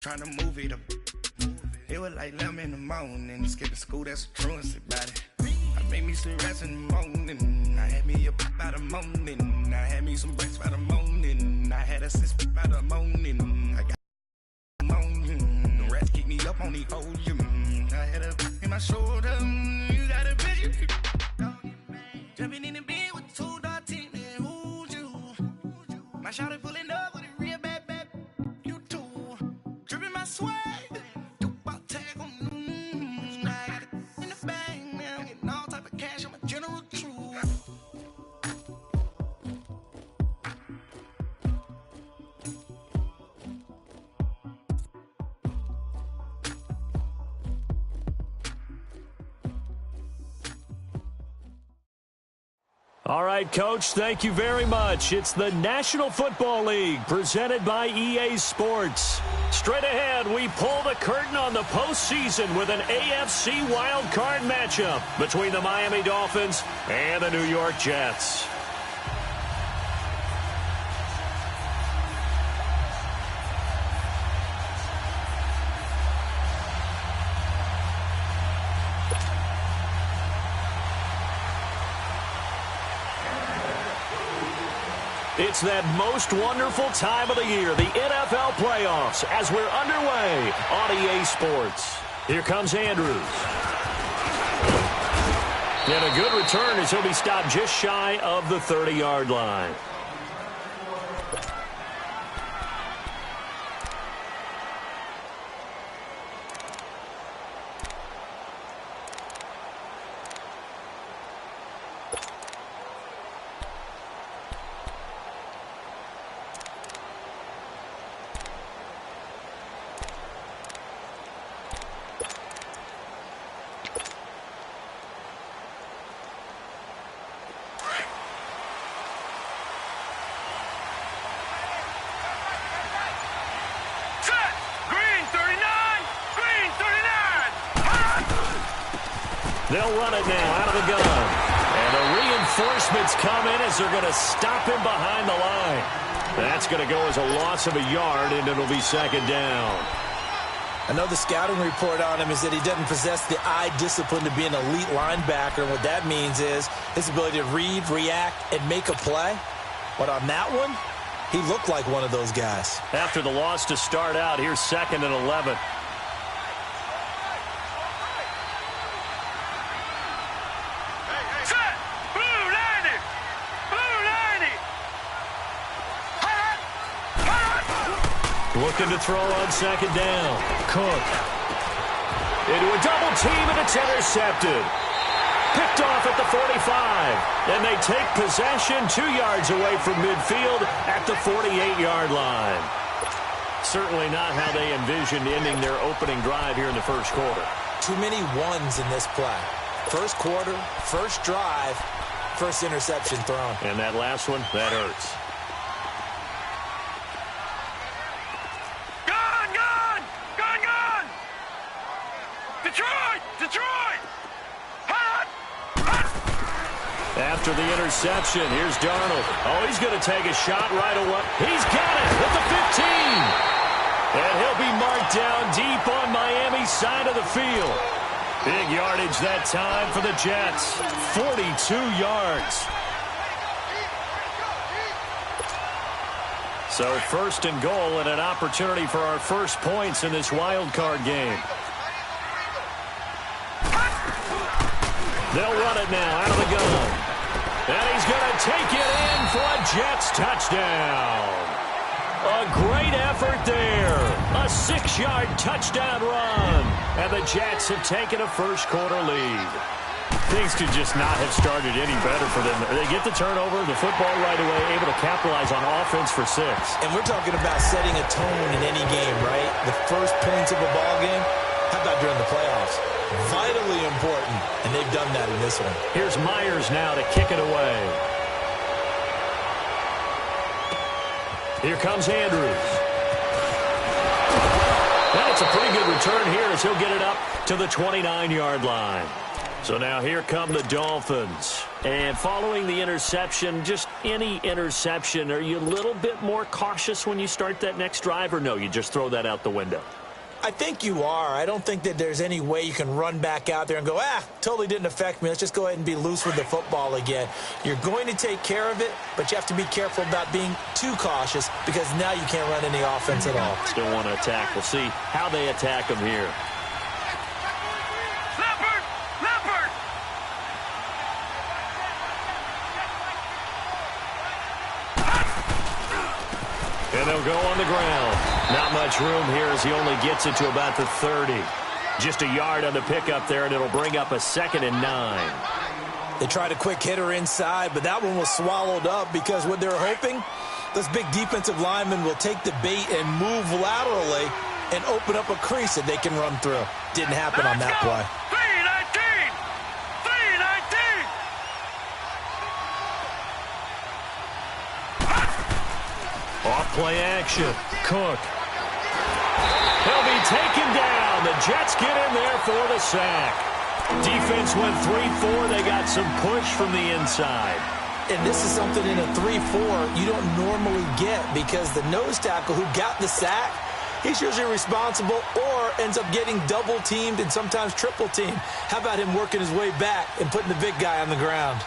Trying to move it up. It was like 11 in the morning. Skipping school, that's a truancy about it. I made me some rest in the morning. I had me a by the morning. I had me some breaks by the morning. I had a sis by the morning. I got morning. The rats keep me up on the ocean. I had a in my shoulder. You got a vision. Jumping in the bed with 2 dark teeth. Who's you? My shawty pulling up with a real bad. You too. Dripping my sweat. All right, Coach, thank you very much. It's the National Football League presented by EA Sports. Straight ahead, we pull the curtain on the postseason with an AFC wildcard matchup between the Miami Dolphins and the New York Jets. It's that most wonderful time of the year, the NFL playoffs, as we're underway on EA Sports. Here comes Andrews. And a good return as he'll be stopped just shy of the 30-yard line. They'll run it now out of the gun. And the reinforcements come in as they're going to stop him behind the line. That's going to go as a loss of a yard, and it'll be second down. I know the scouting report on him is that he doesn't possess the eye discipline to be an elite linebacker. And what that means is his ability to read, react, and make a play. But on that one, he looked like one of those guys. After the loss to start out, here's 2nd and 11. Looking to throw on 2nd down. Cook. Into a double team, and it's intercepted. Picked off at the 45. And they take possession 2 yards away from midfield at the 48-yard line. Certainly not how they envisioned ending their opening drive here in the first quarter. Too many ones in this play. First quarter, first drive, first interception thrown. And that last one, that hurts. After the interception, here's Darnold. Oh, he's going to take a shot right away. He's got it at the 15. And he'll be marked down deep on Miami's side of the field. Big yardage that time for the Jets. 42 yards. So 1st and goal and an opportunity for our first points in this wild card game. They'll run it now out of the gun. And he's going to take it in for a Jets touchdown. A great effort there. A 6-yard touchdown run. And the Jets have taken a first quarter lead. Things could just not have started any better for them. They get the turnover, the football right away, able to capitalize on offense for 6. And we're talking about setting a tone in any game, right? The first points of a ball game. How about during the playoffs? Vitally important, and they've done that in this one. Here's Myers now to kick it away. Here comes Andrews. And it's a pretty good return here as he'll get it up to the 29-yard line. So now here come the Dolphins. And following the interception, just any interception, are you a little bit more cautious when you start that next drive, or no, you just throw that out the window? I think you are. I don't think that there's any way you can run back out there and go, totally didn't affect me. Let's just go ahead and be loose with the football again. You're going to take care of it, but you have to be careful about being too cautious because now you can't run any offense at all. Still want to attack. We'll see how they attack them here. And they'll go on the ground. Not much room here as he only gets it to about the 30. Just a yard on the pickup there, and it'll bring up a 2nd and 9. They tried a quick hitter inside, but that one was swallowed up because what they're hoping, those big defensive linemen will take the bait and move laterally and open up a crease that they can run through. Didn't happen on that play. Off-play action. Cook. He'll be taken down. The Jets get in there for the sack. Defense went 3-4. They got some push from the inside. And this is something in a 3-4 you don't normally get because the nose tackle who got the sack, he's usually responsible or ends up getting double-teamed and sometimes triple-teamed. How about him working his way back and putting the big guy on the ground?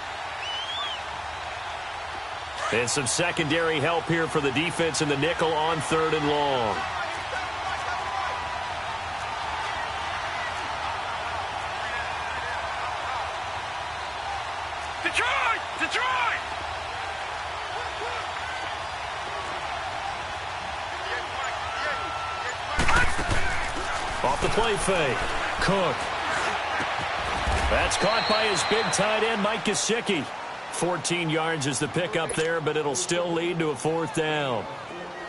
And some secondary help here for the defense in the nickel on 3rd and long. Detroit! Off the play fake. Cook. That's caught by his big tight end, Mike Gesicki. 14 yards is the pickup there, but it'll still lead to a 4th down.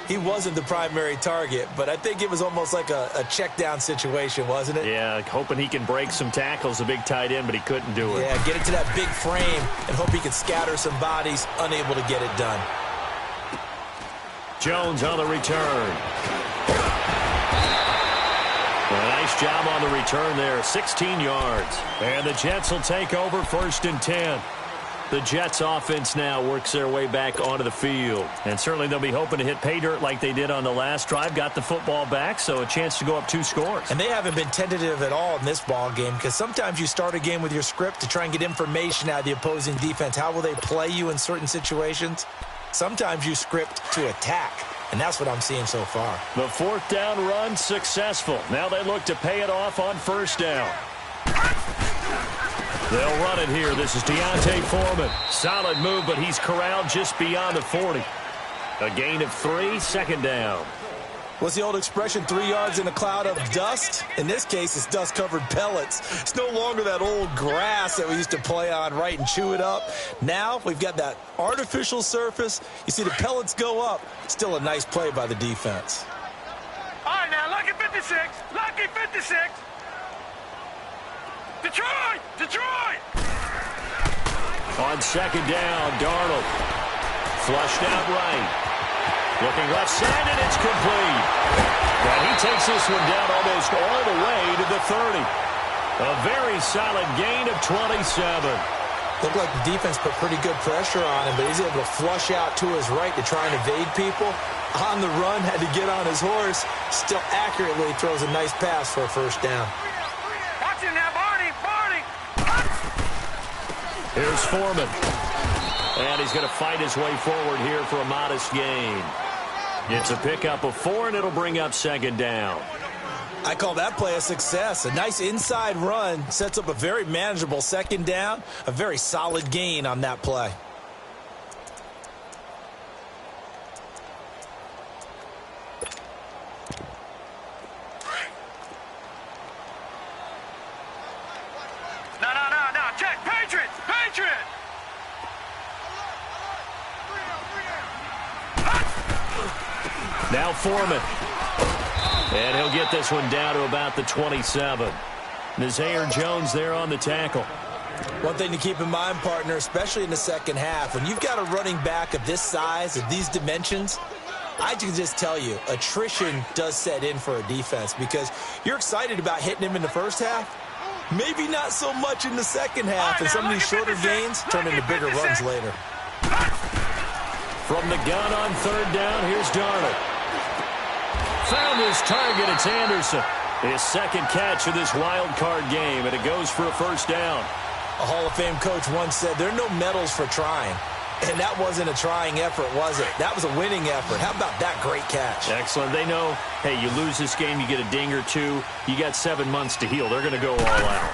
He wasn't the primary target, but I think it was almost like a check down situation, wasn't it? Yeah, hoping he can break some tackles, a big tight end, but he couldn't do it. Yeah, get it to that big frame and hope he can scatter some bodies, unable to get it done. Jones on the return. A nice job on the return there, 16 yards. And the Jets will take over 1st and 10. The Jets offense now works their way back onto the field. And certainly they'll be hoping to hit pay dirt like they did on the last drive. Got the football back, so a chance to go up 2 scores. And they haven't been tentative at all in this ball game because sometimes you start a game with your script to try and get information out of the opposing defense. How will they play you in certain situations? Sometimes you script to attack, and that's what I'm seeing so far. The 4th down run successful. Now they look to pay it off on 1st down. They'll run it here. This is Deontay Foreman. Solid move, but he's corralled just beyond the 40. A gain of 3, 2nd down. What's the old expression, 3 yards in a cloud of dust? In this case, it's dust-covered pellets. It's no longer that old grass that we used to play on, right, and chew it up. Now we've got that artificial surface. You see the pellets go up. Still a nice play by the defense. All right, now, lucky 56. Lucky 56. Detroit! On 2nd down, Darnold. Flushed out right. Looking left side, and it's complete. And he takes this one down almost all the way to the 30. A very solid gain of 27. Looked like the defense put pretty good pressure on him, but he's able to flush out to his right to try and evade people. On the run, had to get on his horse. Still accurately throws a nice pass for a 1st down. Watch him now, Barney! Here's Foreman. And he's going to fight his way forward here for a modest gain. It's a pickup of 4, and it'll bring up 2nd down. I call that play a success. A nice inside run sets up a very manageable 2nd down. A very solid gain on that play. No, check, Patriot! Now Foreman. And he'll get this one down to about the 27. Nazaire Jones there on the tackle. One thing to keep in mind, partner, especially in the second half, when you've got a running back of this size, of these dimensions, I can just tell you, attrition does set in for a defense because you're excited about hitting him in the first half, Maybe not so much in the second half, and some of these shorter gains turn into bigger runs later. From the gun on third down, here's Darnold. Found his target, it's Anderson. His second catch of this wild card game, and it goes for a first down. A Hall of Fame coach once said, there are no medals for trying. And that wasn't a trying effort, was it? That was a winning effort. How about that great catch? Excellent. They know, hey, you lose this game, you get a ding or two. You got 7 months to heal. They're going to go all out.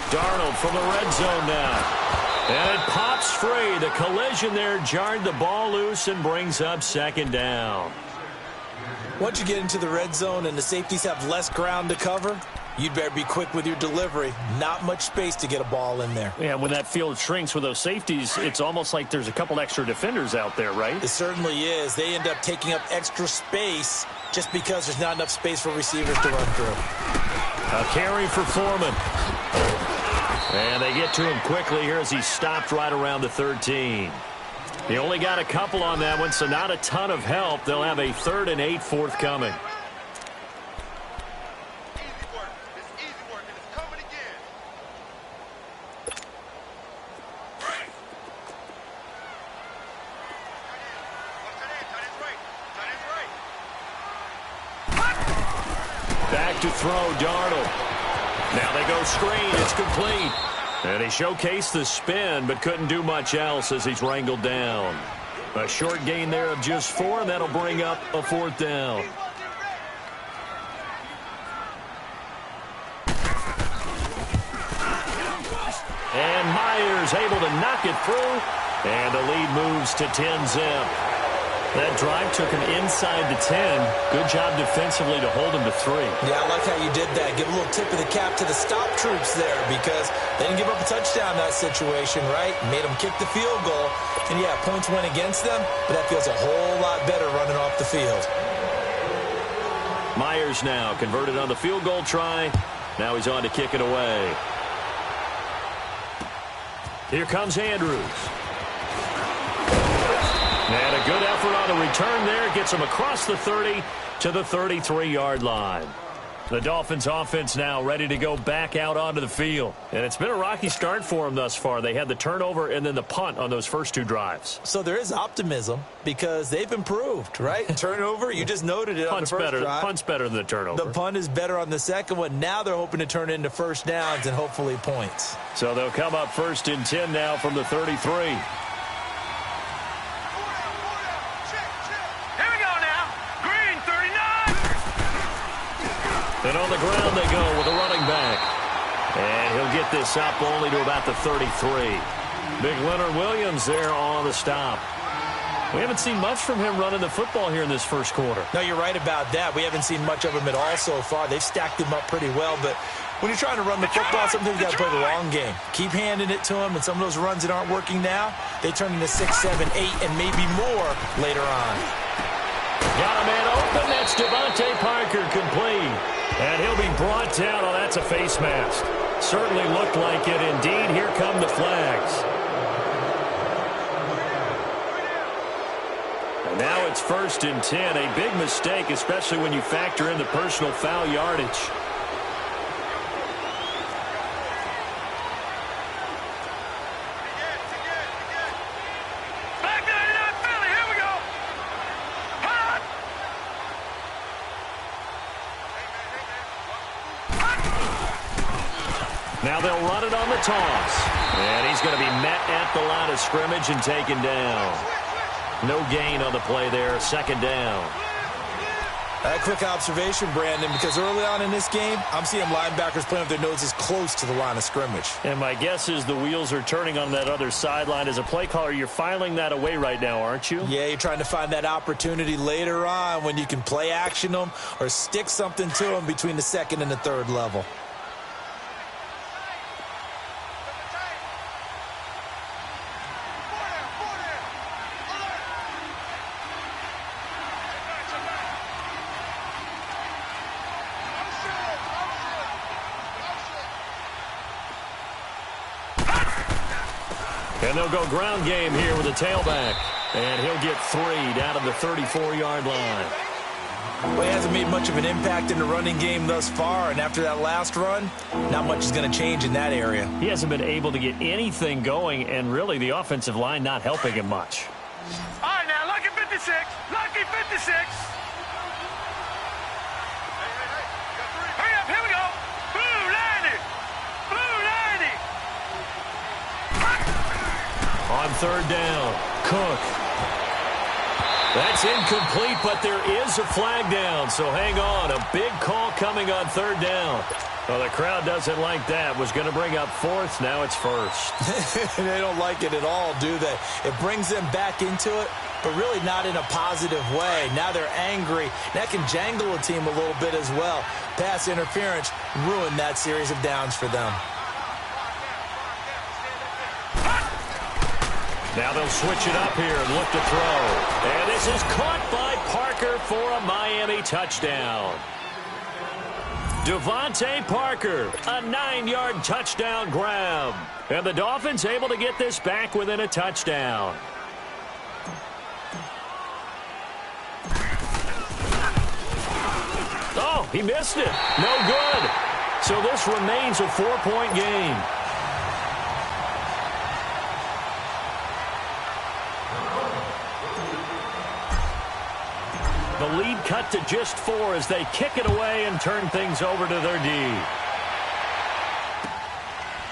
Darnold from the red zone now. And it pops free. The collision there jarred the ball loose and brings up second down. Once you get into the red zone and the safeties have less ground to cover, you'd better be quick with your delivery. Not much space to get a ball in there. Yeah, when that field shrinks with those safeties, it's almost like there's a couple extra defenders out there, right? It certainly is. They end up taking up extra space just because there's not enough space for receivers to run through. A carry for Foreman. And they get to him quickly here as he stopped right around the 13. He only got a couple on that one, so not a ton of help. They'll have a 3rd and 8 forthcoming. Back to throw, Darnold. Now they go screen. It's complete. And he showcased the spin, but couldn't do much else as he's wrangled down. A short gain there of just 4, and that'll bring up a 4th down. And Myers able to knock it through, and the lead moves to 10-zip. That drive took him inside the 10. Good job defensively to hold him to 3. Yeah, I like how you did that. Give a little tip of the cap to the stop troops there because they didn't give up a touchdown in that situation, right? Made them kick the field goal. And, yeah, points went against them, but that feels a whole lot better running off the field. Myers now converted on the field goal try. Now he's on to kick it away. Here comes Andrews. And a good effort on the return there. Gets him across the 30 to the 33-yard line. The Dolphins offense now ready to go back out onto the field. And it's been a rocky start for them thus far. They had the turnover and then the punt on those first 2 drives. So there is optimism because they've improved, right? Turnover, you just noted it on the first drive. Punt's better than the turnover. The punt is better on the second one. Now they're hoping to turn it into first downs and hopefully points. So they'll come up 1st and 10 now from the 33. And on the ground they go with a running back. And he'll get this up only to about the 33. Big Leonard Williams there on the stop. We haven't seen much from him running the football here in this first quarter. No, you're right about that. We haven't seen much of him at all so far. They've stacked him up pretty well. But when you're trying to run the football, sometimes you got to play the long game. Keep handing it to him, and some of those runs that aren't working now, they turn into 6, 7, 8, and maybe more later on. Got a man open. That's Devontae Parker complete. And he'll be brought down. Oh, that's a face mask. Certainly looked like it. Indeed, here come the flags. And now it's 1st and 10. A big mistake, especially when you factor in the personal foul yardage. Now they'll run it on the toss. And he's going to be met at the line of scrimmage and taken down. No gain on the play there. 2nd down. A quick observation, Brandon, because early on in this game, I'm seeing linebackers playing with their noses close to the line of scrimmage. And my guess is the wheels are turning on that other sideline. As a play caller, you're filing that away right now, aren't you? Yeah, you're trying to find that opportunity later on when you can play action them or stick something to them between the 2nd and the 3rd level. And they'll go ground game here with a tailback. And he'll get 3 down to the 34-yard line. Well, he hasn't made much of an impact in the running game thus far, and after that last run, not much is going to change in that area. He hasn't been able to get anything going, and really the offensive line not helping him much. All right, now, lucky 56. Lucky 56. Hurry up, here we go. Blue 90. Blue 90. On third down, Cook. That's incomplete, but there is a flag down, so hang on. A big call coming on third down. Well, the crowd doesn't like that. Was going to bring up fourth. Now it's first. They don't like it at all, do they? It brings them back into it, but really not in a positive way. Now they're angry. That can jangle a team a little bit as well. Pass interference ruined that series of downs for them. Now they'll switch it up here and look to throw. And this is caught by Parker for a Miami touchdown. Devontae Parker, a 9-yard touchdown grab. And the Dolphins able to get this back within a touchdown. Oh, he missed it. No good. So this remains a 4-point game. The lead cut to just 4 as they kick it away and turn things over to their D.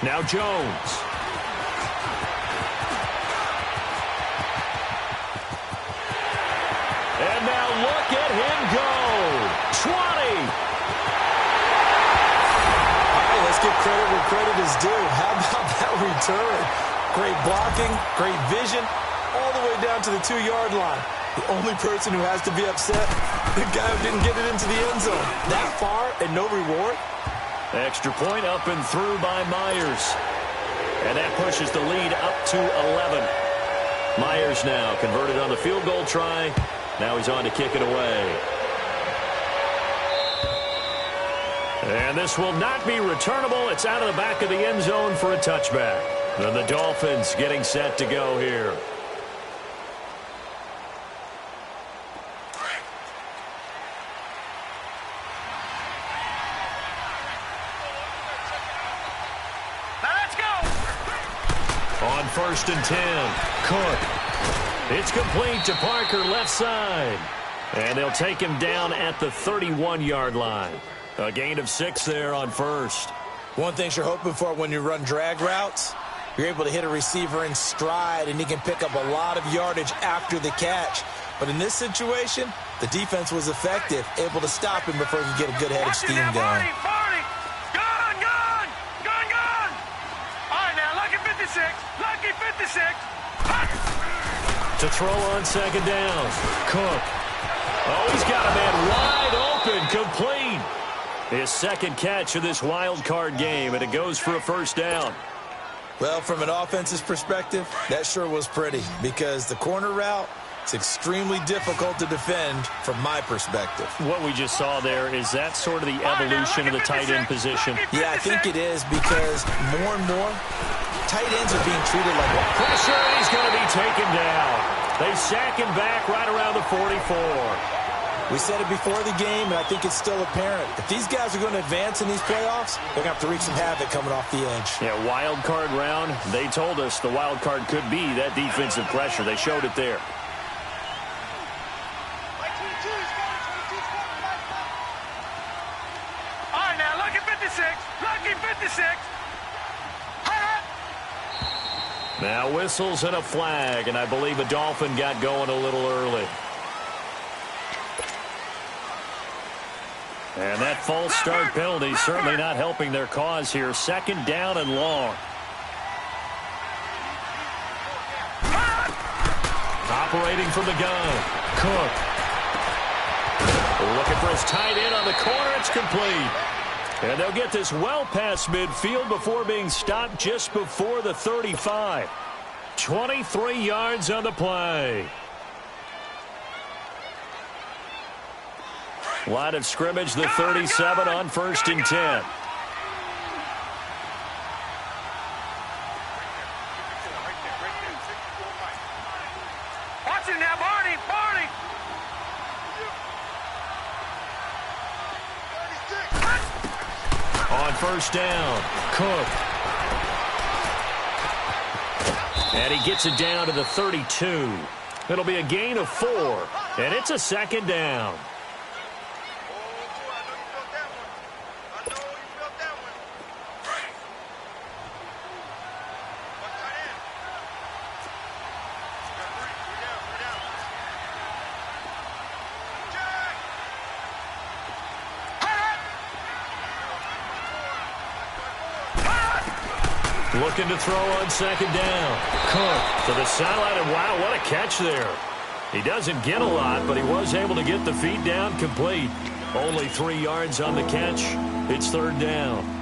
Now Jones. And now look at him go. 20. All right, let's give credit where credit is due. How about that return? Great blocking, great vision, all the way down to the 2-yard line. The only person who has to be upset, the guy who didn't get it into the end zone. That far and no reward. Extra point up and through by Myers. And that pushes the lead up to 11. Myers now converted on the field goal try. Now he's on to kick it away. And this will not be returnable. It's out of the back of the end zone for a touchback. And the Dolphins getting set to go here. On 1st and 10, Cook. It's complete to Parker left side. And they'll take him down at the 31-yard line. A gain of 6 there on first. One thing you're hoping for when you run drag routes, you're able to hit a receiver in stride and he can pick up a lot of yardage after the catch. But in this situation, the defense was effective, able to stop him before he could get a good head of steam going. Lucky 56. To throw on second down. Cook. Oh, he's got a man wide open, complete. His second catch of this wild card game, and it goes for a first down. Well, from an offensive perspective, that sure was pretty because the corner route, it's extremely difficult to defend from my perspective. What we just saw there, is that sort of the evolution of the tight end position? Yeah, I think it is because more and more, tight ends are being treated like one. Pressure, and he's going to be taken down. They sack him back right around the 44. We said it before the game, and I think it's still apparent. If these guys are going to advance in these playoffs, they're going to have to wreak some havoc coming off the edge. Yeah, wild card round. They told us the wild card could be that defensive pressure. They showed it there. All right, now, lucky 56. Lucky 56. Now whistles and a flag, and I believe a Dolphin got going a little early. And that false start penalty certainly not helping their cause here. Second down and long. Operating from the gun, Cook. Looking for his tight end on the corner. It's complete. And they'll get this well past midfield before being stopped just before the 35. 23 yards on the play. Line of scrimmage, the 37 on 1st and 10. Watch it now, Barney. Barney. On first down, Cook. And he gets it down to the 32. It'll be a gain of 4, and it's a second down. Looking to throw on second down. Cook to the sideline, and wow, what a catch there. He doesn't get a lot, but he was able to get the feet down complete. Only 3 yards on the catch. It's third down.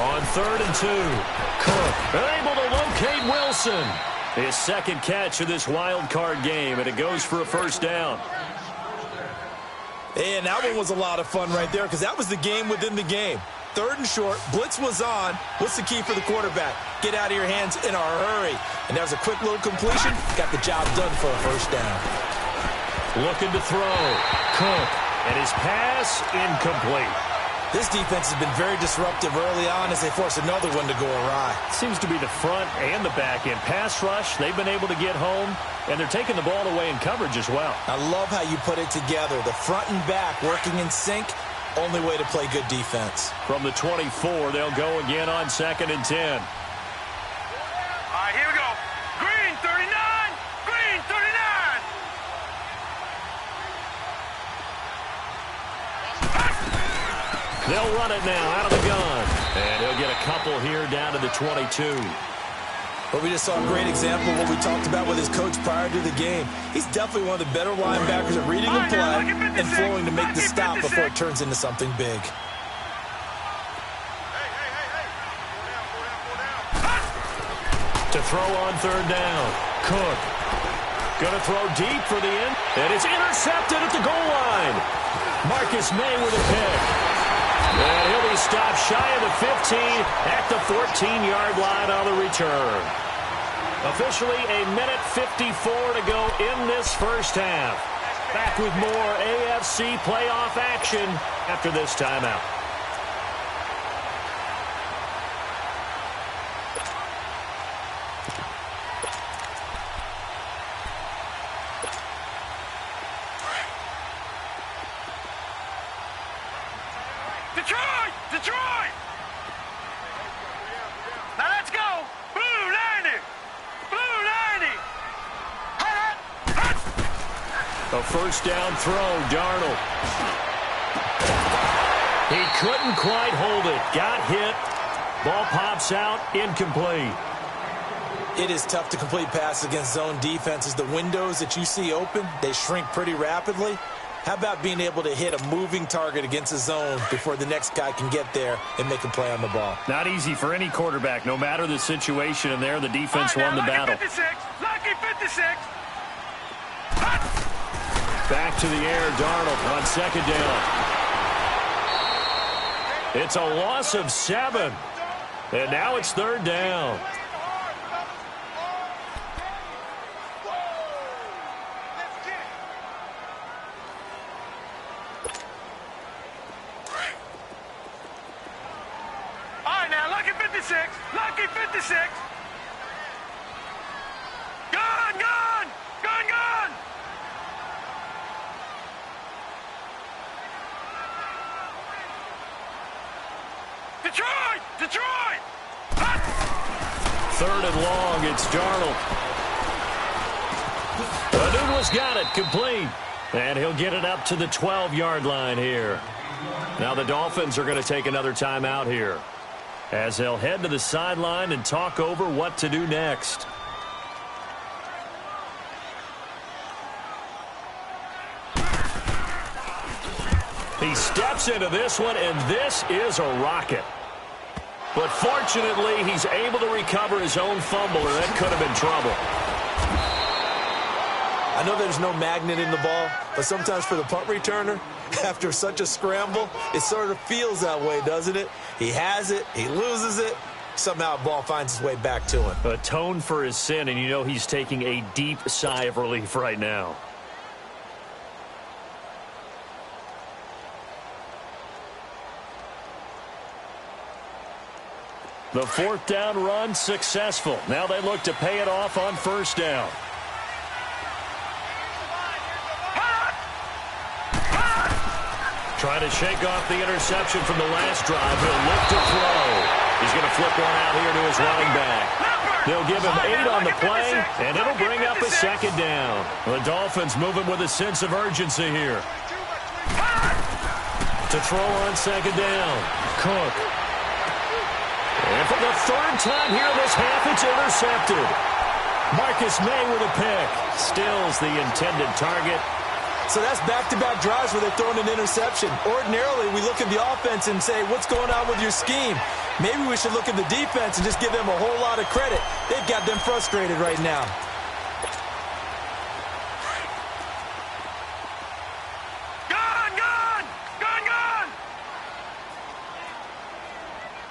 On 3rd and 2, Cook able to locate Wilson. His second catch of this wild card game, and it goes for a first down. And that one was a lot of fun right there because that was the game within the game. 3rd and short, blitz was on. What's the key for the quarterback? Get out of your hands in a hurry. And that was a quick little completion. Got the job done for a first down. Looking to throw. Cook. And his pass incomplete. This defense has been very disruptive early on as they force another one to go awry. Seems to be the front and the back end. Pass rush, they've been able to get home, and they're taking the ball away in coverage as well. I love how you put it together. The front and back working in sync, only way to play good defense. From the 24, they'll go again on 2nd and 10. All right, here we go. Green 39, green 39. They'll run it now out of the gun. And he'll get a couple here down to the 22. But we just saw a great example of what we talked about with his coach prior to the game. He's definitely one of the better linebackers at reading a play and flowing to make the stop before it turns into something big. To throw on 3rd down. Cook. Going to throw deep for the end. And it's intercepted at the goal line. Marcus May with a pick. And he'll be stopped shy of the 15 at the 14-yard line on the return. Officially a minute 54 to go in this first half. Back with more AFC playoff action after this timeout. Detroit! Detroit! Now let's go! Blue 90! Blue 90! A first down throw, Darnold. He couldn't quite hold it. Got hit. Ball pops out, incomplete. It is tough to complete passes against zone defenses. The windows that you see open, they shrink pretty rapidly. How about being able to hit a moving target against a zone before the next guy can get there and make a play on the ball? Not easy for any quarterback, no matter the situation, and there the defense won the battle. 56, lucky 56. Back to the air, Darnold on 2nd down. It's a loss of 7, and now it's 3rd down. Lucky 56. Gun, gun, gun, gun. Detroit, Detroit. 3rd and long, it's Darnold. Aduna's got it, complete. And he'll get it up to the 12-yard line here. Now the Dolphins are going to take another timeout here, as they'll head to the sideline and talk over what to do next. He steps into this one, and this is a rocket. But fortunately, he's able to recover his own fumble, or that could have been trouble. I know there's no magnet in the ball, but sometimes for the punt returner, after such a scramble, it sort of feels that way, doesn't it? He has it, he loses it, somehow the ball finds its way back to him. Atone for his sin, and you know he's taking a deep sigh of relief right now. The fourth down run successful. Now they look to pay it off on first down. Trying to shake off the interception from the last drive. He'll look to throw. He's going to flip one out here to his running back. They'll give him 8 on the play, and it'll bring up a second down. The Dolphins moving with a sense of urgency here. To throw on second down. Cook. And for the third time here this half, it's intercepted. Marcus May with a pick. Stills the intended target. So that's back-to-back drives where they've thrown an interception. Ordinarily, we look at the offense and say, what's going on with your scheme? Maybe we should look at the defense and just give them a whole lot of credit. They've got them frustrated right now. Gone!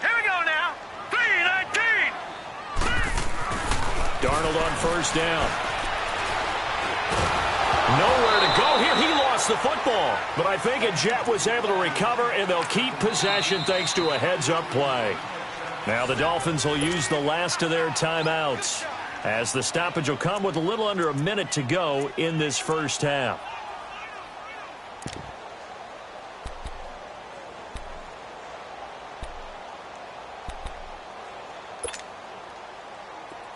Here we go now. 3-19. Darnold on first down. Nowhere to go here. He lost the football. But I think a Jet was able to recover, and they'll keep possession thanks to a heads-up play. Now the Dolphins will use the last of their timeouts, as the stoppage will come with a little under a minute to go in this first half.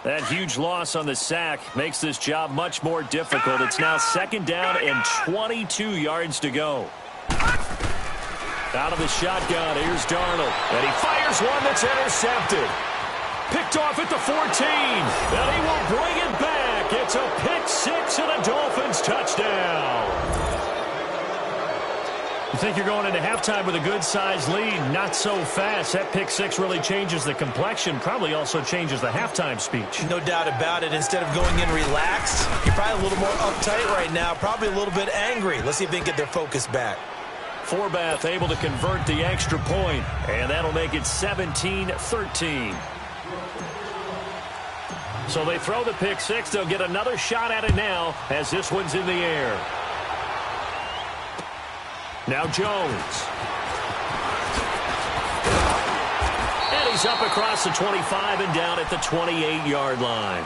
That huge loss on the sack makes this job much more difficult. It's now second down and 22 yards to go. Out of the shotgun, here's Darnold. And he fires one that's intercepted. Picked off at the 14. And he will bring it back. It's a pick six and a Dolphins touchdown. You think you're going into halftime with a good-sized lead. Not so fast. That pick six really changes the complexion. Probably also changes the halftime speech. No doubt about it. Instead of going in relaxed, you're probably a little more uptight right now. Probably a little bit angry. Let's see if they can get their focus back. Forbath able to convert the extra point. And that'll make it 17-13. So they throw the pick six. They'll get another shot at it now as this one's in the air. Now Jones. And he's up across the 25 and down at the 28-yard line.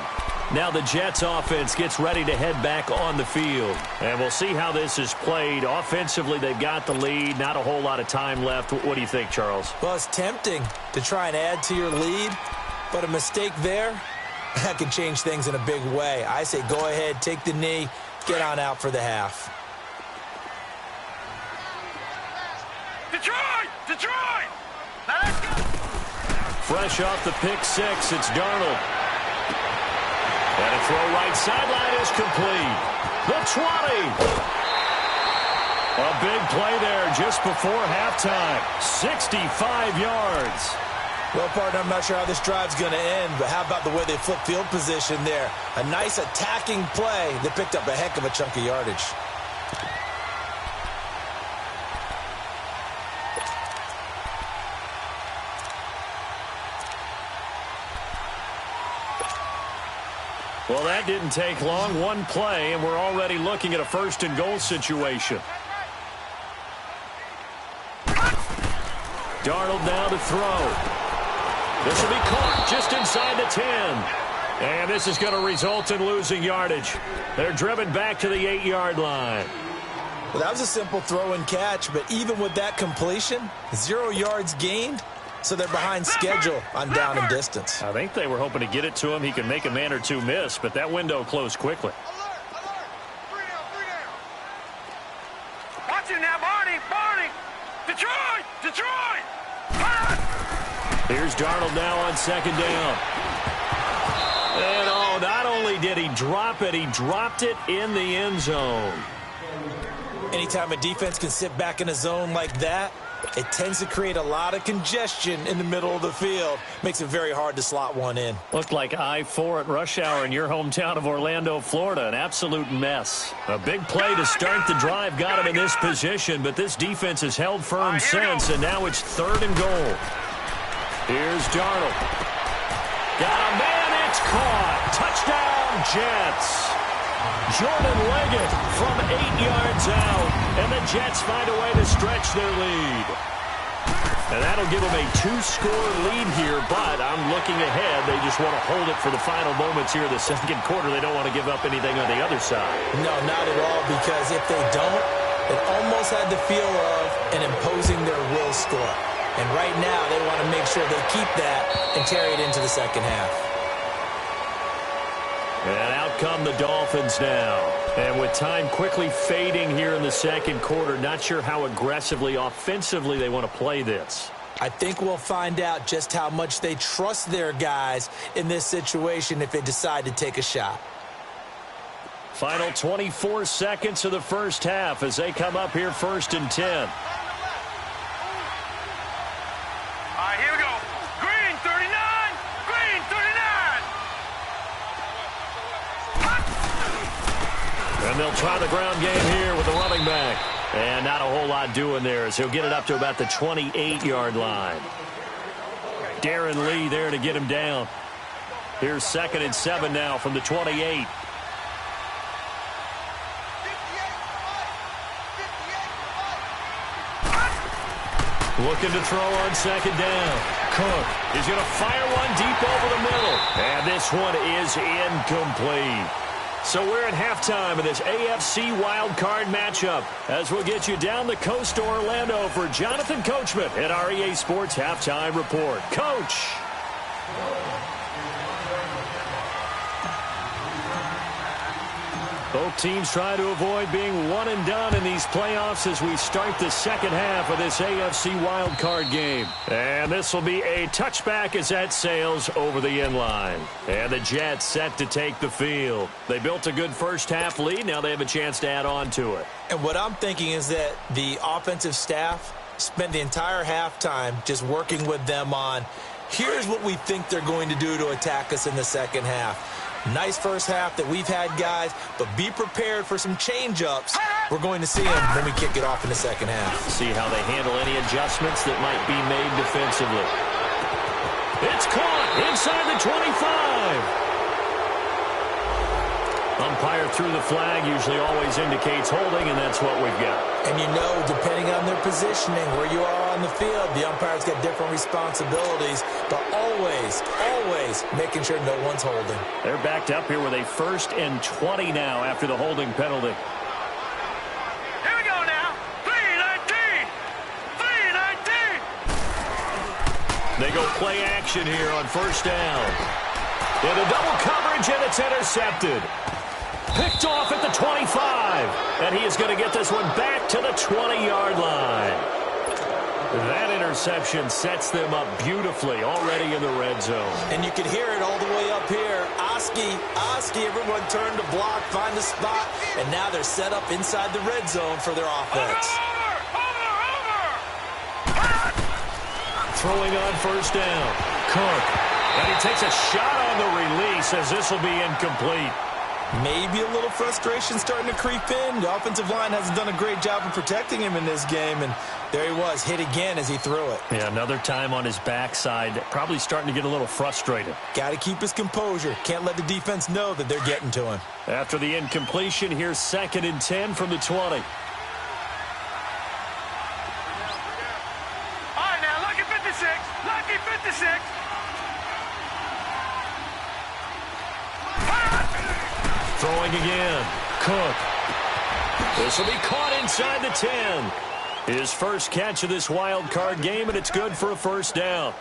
Now the Jets offense gets ready to head back on the field. And we'll see how this is played. Offensively, they've got the lead. Not a whole lot of time left. What do you think, Charles? Well, it's tempting to try and add to your lead, but a mistake there, that can change things in a big way. I say go ahead, take the knee, get on out for the half. Detroit! Now let's go! Fresh off the pick six, it's Darnold. And a throw right sideline is complete. The 20. A big play there just before halftime. 65 yards. Well, partner, I'm not sure how this drive's going to end, but how about the way they flip field position there? A nice attacking play that picked up a heck of a chunk of yardage. Well, that didn't take long. One play, and we're already looking at a first and goal situation. Darnold now to throw. This will be caught just inside the 10. And this is going to result in losing yardage. They're driven back to the 8-yard line. Well, that was a simple throw and catch, but even with that completion, 0 yards gained. So they're behind schedule on down and distance. I think they were hoping to get it to him. He can make a man or two miss, but that window closed quickly. Alert! 3 down! Watch him now, Barney! Detroit! Here's Darnold now on second down. And oh, not only did he drop it, he dropped it in the end zone. Anytime a defense can sit back in a zone like that, It tends to create a lot of congestion in the middle of the field. Makes it very hard to slot one in. Looked like I-4 at rush hour in your hometown of Orlando, Florida. An absolute mess. A big play to start the drive got him in this position, but this defense has held firm since, and now it's 3rd and goal. Here's Darnold. Got a man, it's caught. Touchdown, Jets. Jordan Leggett from 8 yards out, and the Jets find a way to stretch their lead. And that'll give them a 2-score lead here, but I'm looking ahead. They just want to hold it for the final moments here in the second quarter. They don't want to give up anything on the other side. No, not at all, because if they don't, it almost had the feel of an imposing their will score. And right now, they want to make sure they keep that and carry it into the second half. And out come the Dolphins now. And with time quickly fading here in the second quarter, not sure how aggressively, offensively they want to play this. I think we'll find out just how much they trust their guys in this situation if they decide to take a shot. Final 24 seconds of the first half as they come up here 1st and 10. All right, here we go. Green, 39. Green, 39. And they'll try the ground game here with the running back. And not a whole lot doing there as he'll get it up to about the 28-yard line. Darren Lee there to get him down. Here's 2nd and 7 now from the 28. Looking to throw on 2nd down. Cook is going to fire one deep over the middle. And this one is incomplete. So we're at halftime of this AFC wildcard matchup as we'll get you down the coast to Orlando for Jonathan Coachman at our EA Sports Halftime Report. Coach! Both teams try to avoid being one and done in these playoffs as we start the second half of this AFC wildcard game. And this will be a touchback as that sails over the end line. And the Jets set to take the field. They built a good first half lead. Now they have a chance to add on to it. And what I'm thinking is that the offensive staff spent the entire halftime just working with them on, here's what we think they're going to do to attack us in the second half. Nice first half that we've had, guys, but be prepared for some change-ups. We're going to see them when we kick it off in the second half. See how they handle any adjustments that might be made defensively. It's caught inside the 25. Umpire threw the flag, usually always indicates holding, and that's what we've got. And you know, depending on their positioning, where you are on the field, the umpire's got different responsibilities, but always making sure no one's holding. They're backed up here with a 1st and 20 now after the holding penalty. Here we go now. 3-19. 3-19. They go play action here on 1st down. Into double coverage, and it's intercepted. Picked off at the 25. And he is going to get this one back to the 20-yard line. That interception sets them up beautifully already in the red zone. And you can hear it all the way up here. Oski, everyone turned to block, find a spot, and now they're set up inside the red zone for their offense. Over. Throwing on 1st down. Cook. And he takes a shot on the release as this will be incomplete. Maybe a little frustration starting to creep in. The offensive line hasn't done a great job of protecting him in this game, and there he was, hit again as he threw it. Yeah, another time on his backside, probably starting to get a little frustrated. Got to keep his composure. Can't let the defense know that they're getting to him. After the incompletion, here's 2nd and 10 from the 20. All right, now, lucky 56. Lucky 56. Throwing again. Cook. This will be caught inside the 10. His first catch of this wild card game, and it's good for a 1st down.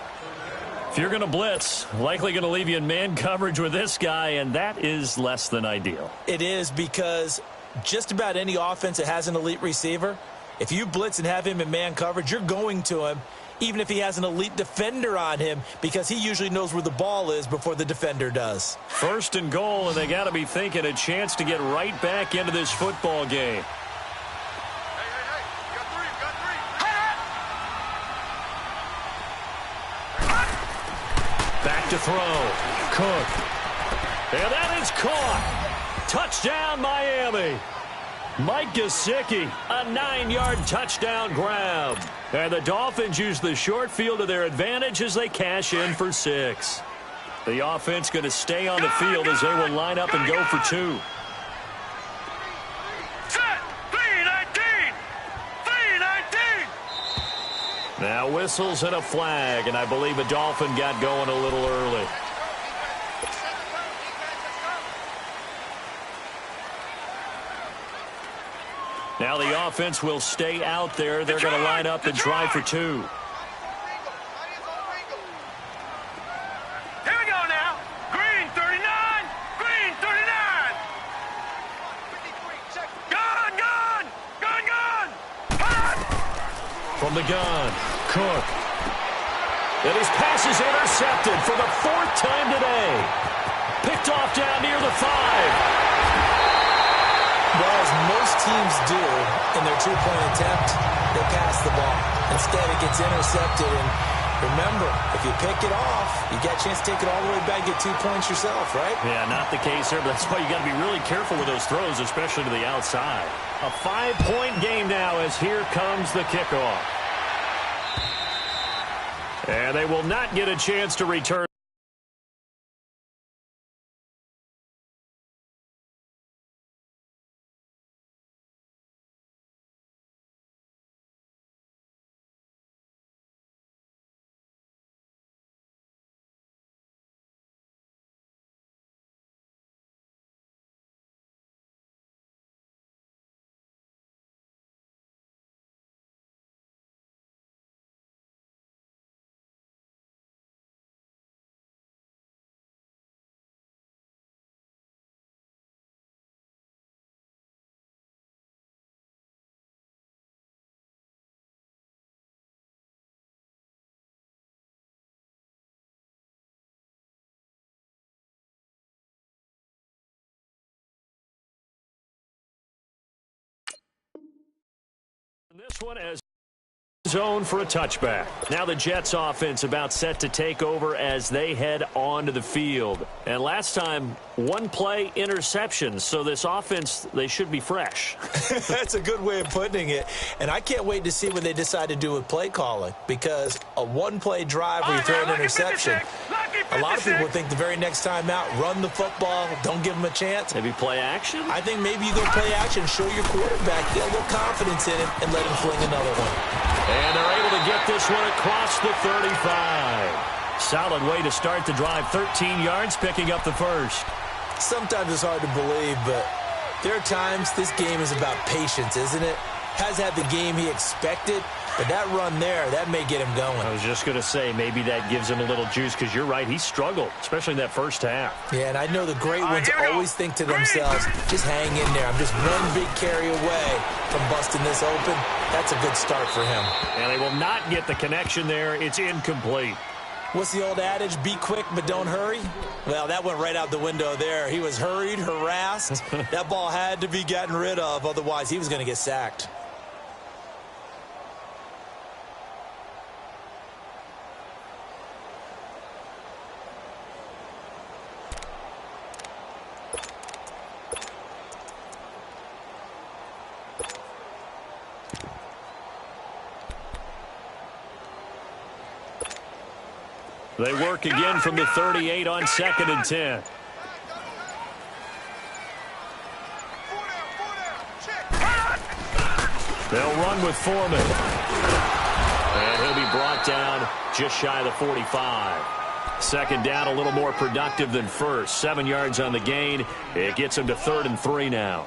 If you're going to blitz, likely going to leave you in man coverage with this guy, and that is less than ideal. It is, because just about any offense that has an elite receiver, if you blitz and have him in man coverage, you're going to him, even if he has an elite defender on him, because he usually knows where the ball is before the defender does. 1st and goal, and they got to be thinking a chance to get right back into this football game. back to throw. Cook. And that is caught. Touchdown, Miami. Mike Gesicki, a 9-yard touchdown grab. And the Dolphins use the short field to their advantage as they cash in for 6. The offense going to stay on the field as they will line up and go for 2. Set. 3-19. 3-19. Now whistles and a flag, and I believe a Dolphin got going a little early. Now the offense will stay out there. They're going to line up and try for 2. Here we go now. Green 39. Green 39. Gun, gun. Gun, gun. Hot. From the gun, Cook. And his pass is intercepted for the 4th time today. Picked off down near the 5. Well, as most teams do in their 2-point attempt, they pass the ball. Instead, it gets intercepted. And remember, if you pick it off, you get a chance to take it all the way back and get 2 points yourself, right? Yeah, not the case there, but that's why you got to be really careful with those throws, especially to the outside. A 5-point game now as here comes the kickoff. And they will not get a chance to return. This one as zone for a touchback. Now the Jets offense about set to take over as they head onto the field. And last time, 1-play interception. So this offense, they should be fresh. That's a good way of putting it. And I can't wait to see what they decide to do with play calling, because a 1-play drive where you throw an interception, a lot of people think the very next time out, run the football, don't give them a chance. Maybe play action? I think maybe you go play action, show your quarterback, get a little confidence in him, and let him fling another one. And they're able to get this one across the 35. Solid way to start the drive. 13 yards, picking up the first. Sometimes it's hard to believe, but there are times this game is about patience, isn't it? Has had the game he expected, but that run there, that may get him going. I was just going to say, maybe that gives him a little juice, because you're right, he struggled, especially in that first half. Yeah, and I know the great ones always think to themselves, just hang in there. I'm just one big carry away from busting this open. That's a good start for him. And they will not get the connection there. It's incomplete. What's the old adage? Be quick, but don't hurry? Well, that went right out the window there. He was hurried, harassed. That ball had to be gotten rid of, otherwise he was going to get sacked. They work again from the 38 on 2nd and 10. They'll run with Foreman. And he'll be brought down just shy of the 45. 2nd down, a little more productive than first. 7 yards on the gain. It gets him to 3rd and 3 now.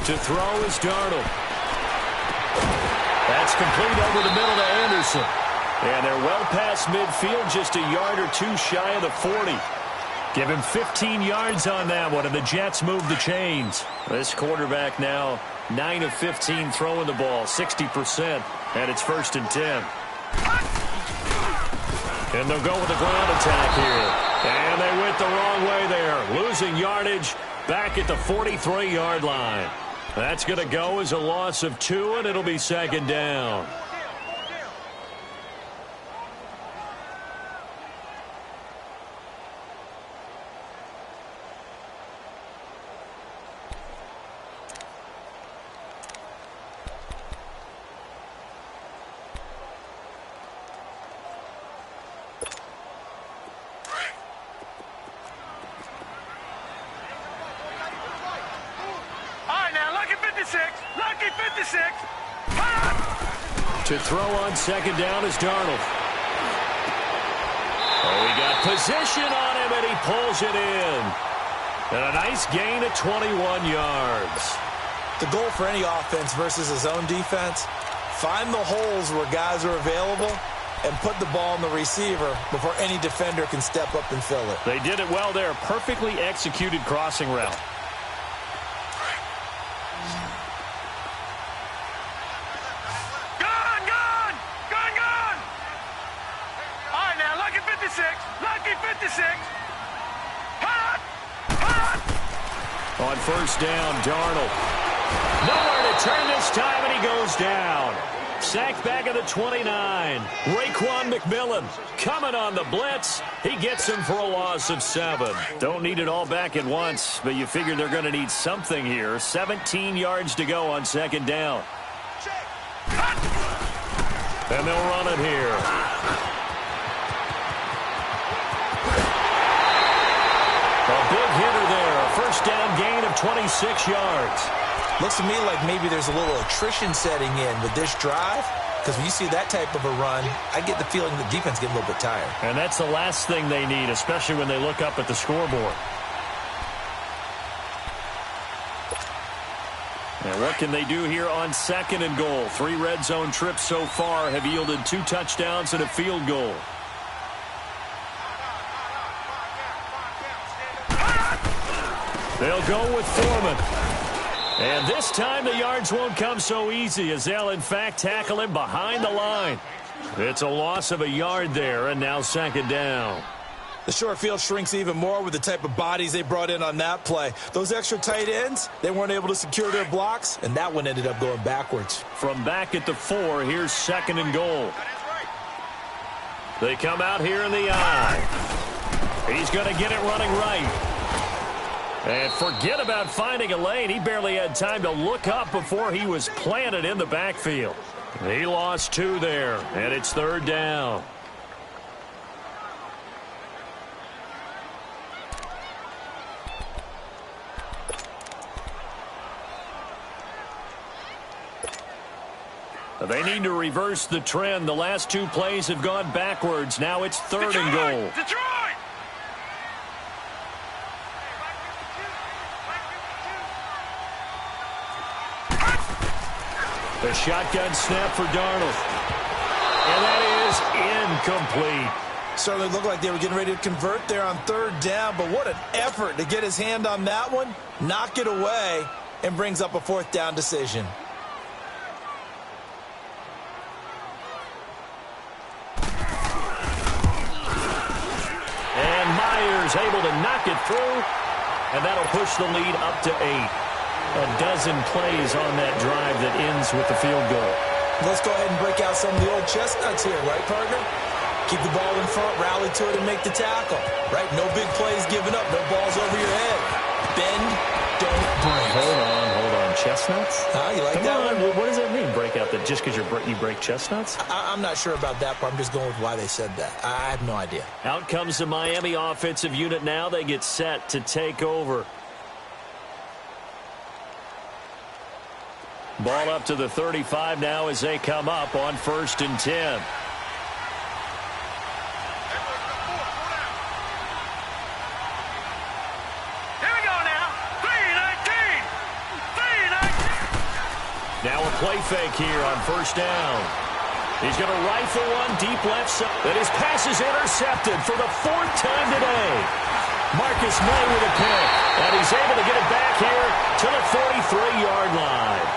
To throw is Darnold. That's complete over the middle to Anderson. And they're well past midfield, just a yard or two shy of the 40. Give him 15 yards on that one, and the Jets move the chains. This quarterback now 9 of 15 throwing the ball, 60%, and it's 1st and 10. And they'll go with the ground attack here. And they went the wrong way there, losing yardage back at the 43-yard line. That's going to go as a loss of 2, and it'll be 2nd down. Lucky 56. To throw on 2nd down is Darnold. Oh, he got position on him, and he pulls it in. And a nice gain of 21 yards. The goal for any offense versus his own defense, find the holes where guys are available and put the ball on the receiver before any defender can step up and fill it. They did it well there. Perfectly executed crossing route. Lucky 56. On 1st down, Darnold. Nowhere to turn this time, and he goes down. Sacked back at the 29. Raekwon McMillan coming on the blitz. He gets him for a loss of 7. Don't need it all back at once, but you figure they're going to need something here. 17 yards to go on 2nd down. And they'll run it here. A big hitter there. A 1st down gain of 26 yards. Looks to me like maybe there's a little attrition setting in with this drive, because when you see that type of a run, I get the feeling the defense gets a little bit tired. And that's the last thing they need, especially when they look up at the scoreboard. And what can they do here on 2nd and goal? 3 red zone trips so far have yielded 2 touchdowns and a field goal. They'll go with Foreman. And this time the yards won't come so easy, as they'll in fact tackle him behind the line. It's a loss of a yard there, and now 2nd down. The short field shrinks even more with the type of bodies they brought in on that play. Those extra tight ends, they weren't able to secure their blocks, and that one ended up going backwards. From back at the 4, here's 2nd and goal. They come out here in the eye. He's going to get it running right. And forget about finding a lane. He barely had time to look up before he was planted in the backfield. He lost 2 there, and it's 3rd down. They need to reverse the trend. The last 2 plays have gone backwards. Now it's 3rd and goal. Detroit! The shotgun snap for Darnold. And that is incomplete. Certainly looked like they were getting ready to convert there on 3rd down, but what an effort to get his hand on that one, knock it away, and brings up a 4th down decision. And Myers able to knock it through, and that'll push the lead up to 8. A dozen plays on that drive that ends with the field goal. Let's go ahead and break out some of the old chestnuts here, right, partner? Keep the ball in front, rally to it, and make the tackle, right? No big plays given up, no balls over your head. Bend, don't break. Hold on. Chestnuts? You like that one? What does that mean, break out? That just because you break chestnuts? I'm not sure about that part. I'm just going with why they said that. I have no idea. Out comes the Miami offensive unit now. They get set to take over. Ball up to the 35 now as they come up on 1st and 10. Here we go now. 3-19. Now a play fake here on 1st down. He's going to rifle one deep left side. And his pass is intercepted for the 4th time today. Marcus May with a pick. And he's able to get it back here to the 43-yard line.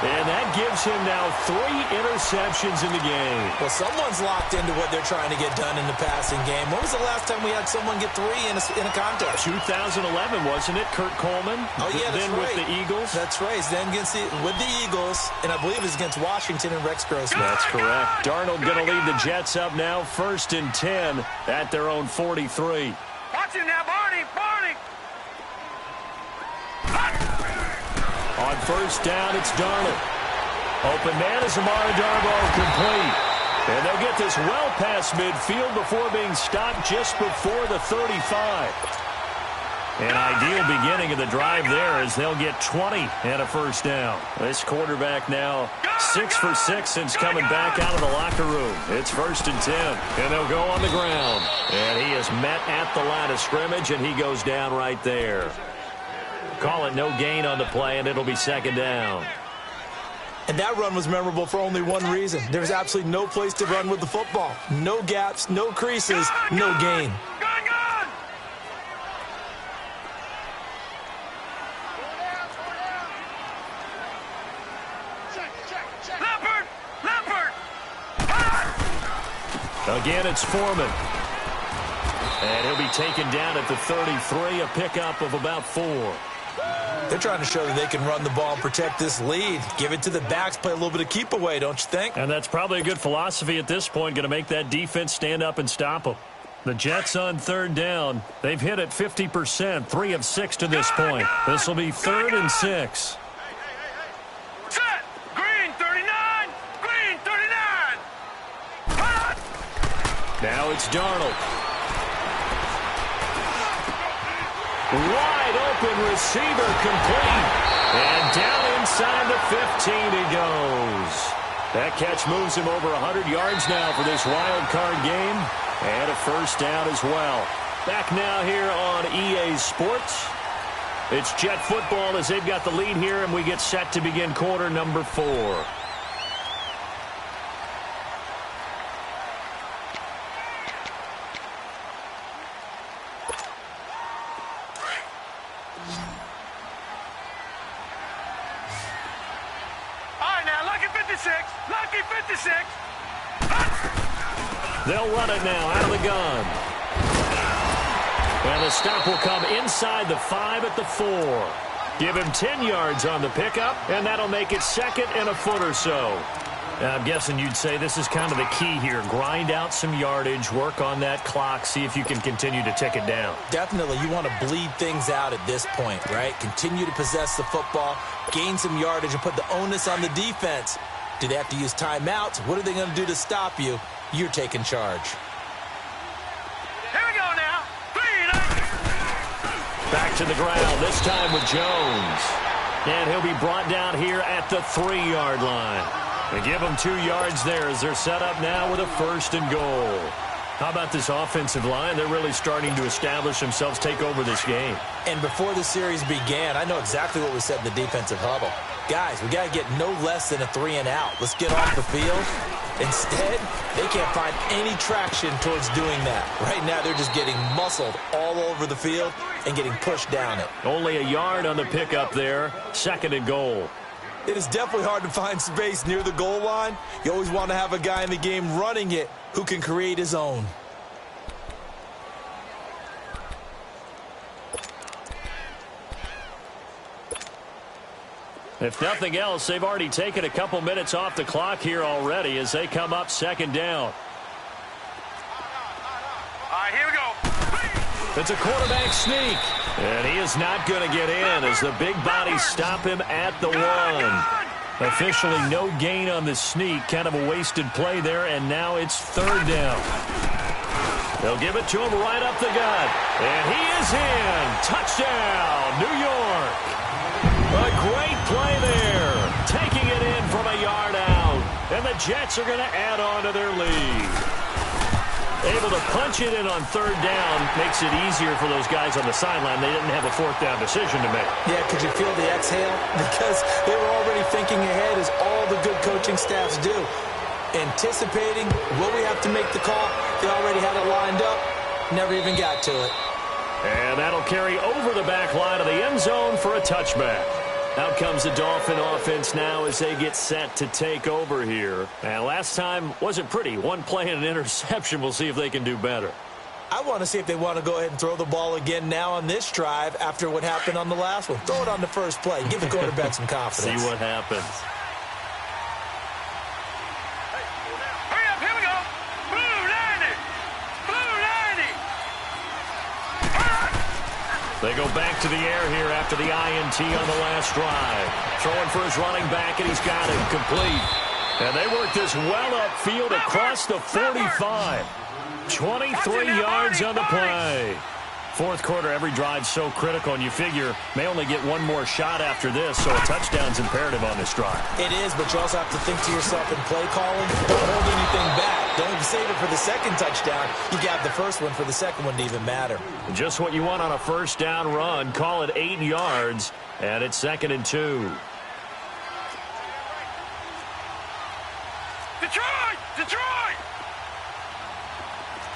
And that gives him now 3 interceptions in the game. Well, someone's locked into what they're trying to get done in the passing game. When was the last time we had someone get 3 in a contest? 2011, wasn't it? Kurt Coleman. Oh, yeah, that's then right. with the Eagles. That's right. Then with the Eagles, and I believe it's against Washington and Rex Grossman. That's correct. Darnold going to lead the Jets up now, 1st and 10 at their own 43. Watch him now, Barney. On 1st down, it's Darnold. Open man is Amara Darboh, complete. And they'll get this well past midfield before being stopped just before the 35. An ideal beginning of the drive there as they'll get 20 and a 1st down. This quarterback now 6 for 6 since coming back out of the locker room. It's 1st and 10, and they'll go on the ground. And he is met at the line of scrimmage, and he goes down right there. Call it no gain on the play, and it'll be 2nd down. And that run was memorable for only one reason. There's absolutely no place to run with the football. No gaps, no creases, no gain. Gun! Leopard! Again, it's Foreman. And he'll be taken down at the 33, a pickup of about 4. They're trying to show that they can run the ball and protect this lead. Give it to the backs, play a little bit of keep away, don't you think? And that's probably a good philosophy at this point, going to make that defense stand up and stop them. The Jets on 3rd down. They've hit it 50%, 3 of 6 to this point. This will be 3rd and 6. Set! Green 39! Green 39! Hot! Now it's Darnold. Wide open receiver, complete. And down inside the 15 he goes. That catch moves him over 100 yards now for this wild card game. And a 1st down as well. Back now here on EA Sports. It's Jet football as they've got the lead here, and we get set to begin quarter number 4. Lucky 56. They'll run it now out of the gun. And the stop will come inside the 5 at the 4. Give him 10 yards on the pickup, and that'll make it 2nd and a foot or so. I'm guessing you'd say this is kind of the key here. Grind out some yardage, work on that clock, see if you can continue to tick it down. Definitely. You want to bleed things out at this point, right? Continue to possess the football, gain some yardage, and put the onus on the defense. Do they have to use timeouts? What are they going to do to stop you? You're taking charge. Here we go now. 3. Back to the ground, this time with Jones. And he'll be brought down here at the 3-yard line. They give them 2 yards there as they're set up now with a 1st and goal. How about this offensive line? They're really starting to establish themselves, take over this game. And before the series began, I know exactly what was said in the defensive huddle. Guys, we got to get no less than a 3 and out. Let's get off the field. Instead, they can't find any traction towards doing that. Right now, they're just getting muscled all over the field and getting pushed down it. Only a yard on the pickup there. 2nd and goal. It is definitely hard to find space near the goal line. You always want to have a guy in the game running it who can create his own. If nothing else, they've already taken a couple minutes off the clock here already as they come up 2nd down. All right, here we go. It's a quarterback sneak. And he is not going to get in as the big bodies stop him at the 1. Officially no gain on the sneak. Kind of a wasted play there, and now it's 3rd down. They'll give it to him right up the gut. And he is in. Touchdown, New York. A great play there. Taking it in from a yard out. And the Jets are going to add on to their lead. Able to punch it in on 3rd down makes it easier for those guys on the sideline. They didn't have a 4th down decision to make. Yeah, could you feel the exhale? Because they were already thinking ahead, as all the good coaching staffs do. Anticipating, will we have to make the call? They already had it lined up. Never even got to it. And that'll carry over the back line of the end zone for a touchback. Out comes the Dolphin offense now as they get set to take over here. And last time wasn't pretty. One play and an interception. We'll see if they can do better. I want to see if they want to go ahead and throw the ball again now on this drive after what happened on the last one. Throw it on the first play. Give the quarterback some confidence. See what happens. Hurry up, here we go. Blue 90. Blue 90. They go back to the air here after the INT on the last drive. Throwing for his running back, and he's got it complete. And they work this well upfield across the 45. 23 yards on the play. Fourth quarter, every drive's so critical, and you figure may only get one more shot after this, so a touchdown's imperative on this drive. It is, but you also have to think to yourself in play calling, don't hold anything back. Don't save it for the second touchdown. You got the first one for the second one to even matter. Just what you want on a first down run. Call it 8 yards, and it's 2nd and 2. Detroit! Detroit!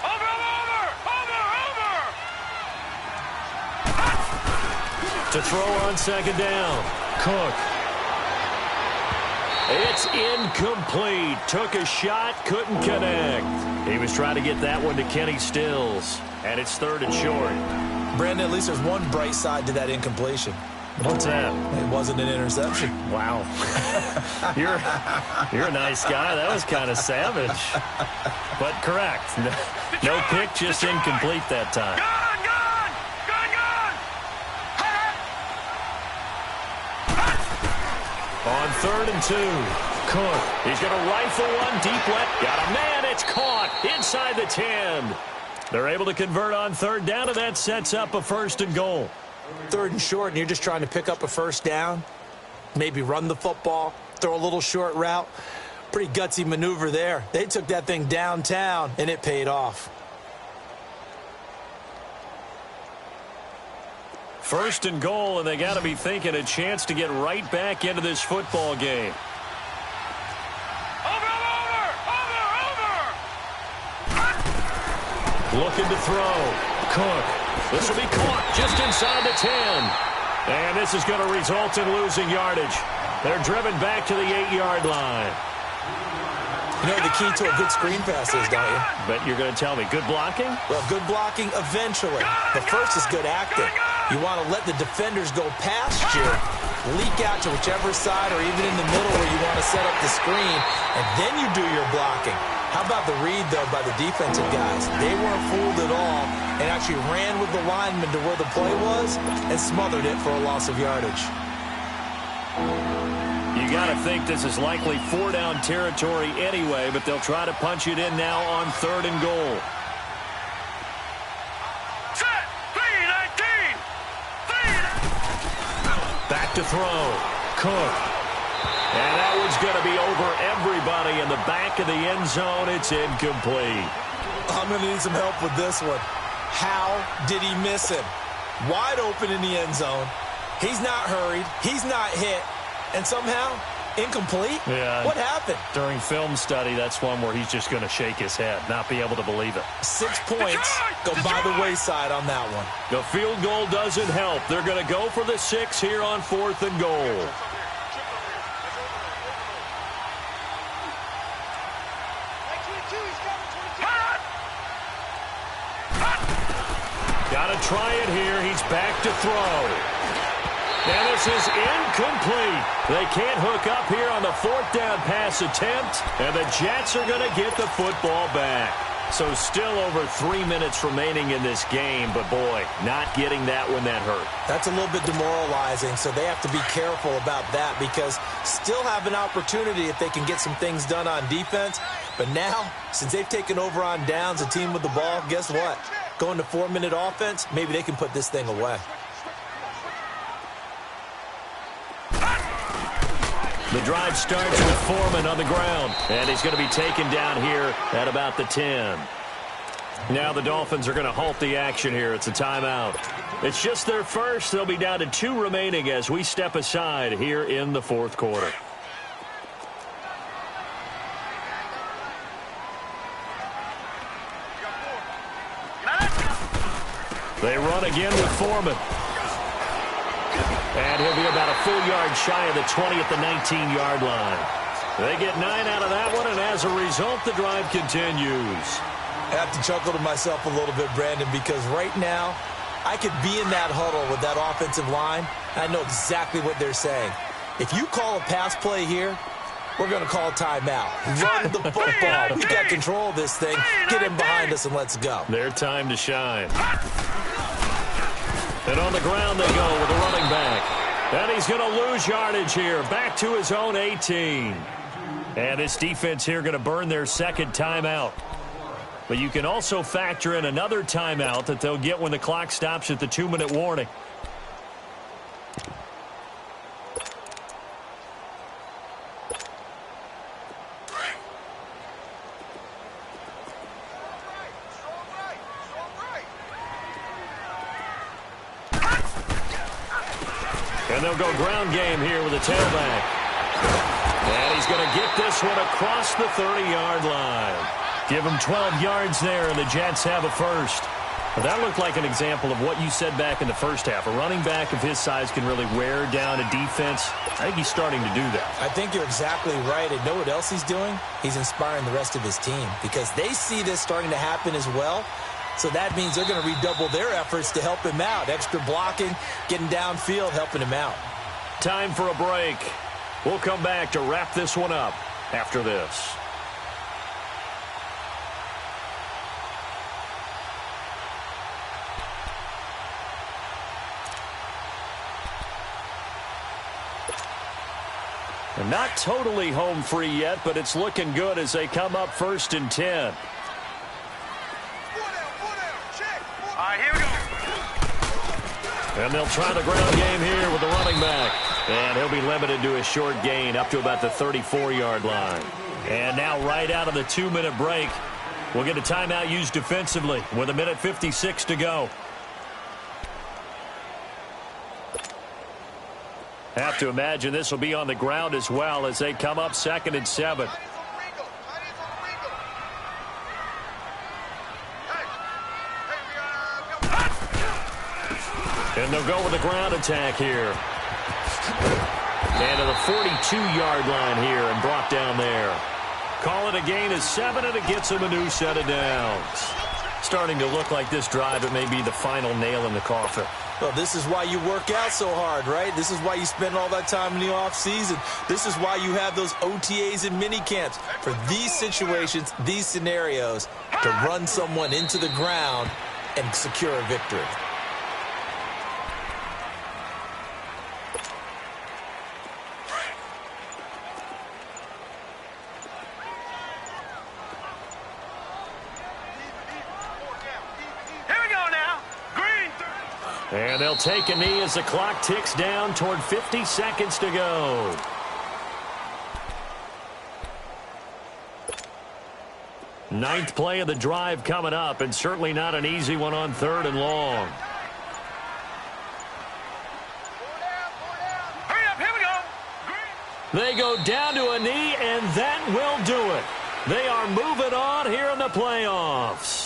Over! To throw on 2nd down. Cook. It's incomplete. Took a shot, couldn't connect. He was trying to get that one to Kenny Stills. And it's 3rd and short. Brandon, at least there's one bright side to that incompletion. What's that? It wasn't an interception. Wow. You're a nice guy. That was kind of savage. But correct. No pick, just incomplete that time. On 3rd and 2, Cook. He's going to rifle one deep left. Got a man. It's caught inside the 10. They're able to convert on 3rd down, and that sets up a 1st and goal. 3rd and short, and you're just trying to pick up a first down. Maybe run the football, throw a little short route. Pretty gutsy maneuver there. They took that thing downtown, and it paid off. 1st and goal, and they got to be thinking a chance to get right back into this football game. Over! Looking to throw. Cook. This will be caught just inside the 10. And this is going to result in losing yardage. They're driven back to the 8-yard line. You know the key to a good screen pass is, don't you? Bet you're going to tell me. Good blocking? Well, good blocking eventually. The first is good acting. You want to let the defenders go past you, leak out to whichever side or even in the middle where you want to set up the screen, and then you do your blocking. How about the read, though, by the defensive guys? They weren't fooled at all and actually ran with the lineman to where the play was and smothered it for a loss of yardage. You got to think this is likely 4-down territory anyway, but they'll try to punch it in now on 3rd and goal. Set! 3-19! Back to throw. Cook. And that one's going to be over everybody in the back of the end zone. It's incomplete. I'm going to need some help with this one. How did he miss him? Wide open in the end zone. He's not hurried. He's not hit. And somehow, incomplete? Yeah. What happened? During film study, that's one where he's just going to shake his head, not be able to believe it. 6 points go by the wayside on that one. The field goal doesn't help. They're going to go for the 6 here on 4th and goal. Got to try it here. He's back to throw. And this is incomplete. They can't hook up here on the 4th down pass attempt, and the Jets are going to get the football back. So still over 3 minutes remaining in this game, but boy, not getting that one that hurt. That's a little bit demoralizing, so they have to be careful about that because still have an opportunity if they can get some things done on defense. But now, since they've taken over on downs, a team with the ball, guess what? Going to 4-minute offense, maybe they can put this thing away. The drive starts with Foreman on the ground, and he's going to be taken down here at about the 10. Now the Dolphins are going to halt the action here. It's a timeout. It's just their first. They'll be down to 2 remaining as we step aside here in the 4th quarter. They run again with Foreman. And he'll be about a full yard shy of the 20 at the 19-yard line. They get 9 out of that one, and as a result, the drive continues. I have to chuckle to myself a little bit, Brandon, because right now I could be in that huddle with that offensive line, and I know exactly what they're saying. If you call a pass play here, we're going to call a timeout. Run the football. We got control of this thing. Get him behind us and let's go. Their time to shine. And on the ground they go with the running back. And he's going to lose yardage here. Back to his own 18. And this defense here going to burn their second timeout. But you can also factor in another timeout that they'll get when the clock stops at the 2-minute warning. And they'll go ground game here with a tailback. And he's going to get this one across the 30-yard line. Give him 12 yards there, and the Jets have a first. Well, that looked like an example of what you said back in the first half. A running back of his size can really wear down a defense. I think he's starting to do that. I think you're exactly right. And know what else he's doing? He's inspiring the rest of his team because they see this starting to happen as well. So that means they're going to redouble their efforts to help him out. Extra blocking, getting downfield, helping him out. Time for a break. We'll come back to wrap this one up after this. And not totally home free yet, but it's looking good as they come up 1st and 10. All right, here we go. And they'll try the ground game here with the running back. And he'll be limited to a short gain up to about the 34-yard line. And now right out of the 2-minute break, we'll get a timeout used defensively with 1:56 to go. Have to imagine this will be on the ground as well as they come up 2nd and 7. And they'll go with the ground attack here. And to the 42-yard line here and brought down there. Call it a gain of 7, and it gets them a new set of downs. Starting to look like this drive, it may be the final nail in the coffin. Well, this is why you work out so hard, right? This is why you spend all that time in the offseason. This is why you have those OTAs and mini camps. For these situations, these scenarios, to run someone into the ground and secure a victory. And they'll take a knee as the clock ticks down toward 50 seconds to go. Ninth play of the drive coming up, and certainly not an easy one on 3rd and long. Hurry up, here we go. They go down to a knee, and that will do it. They are moving on here in the playoffs.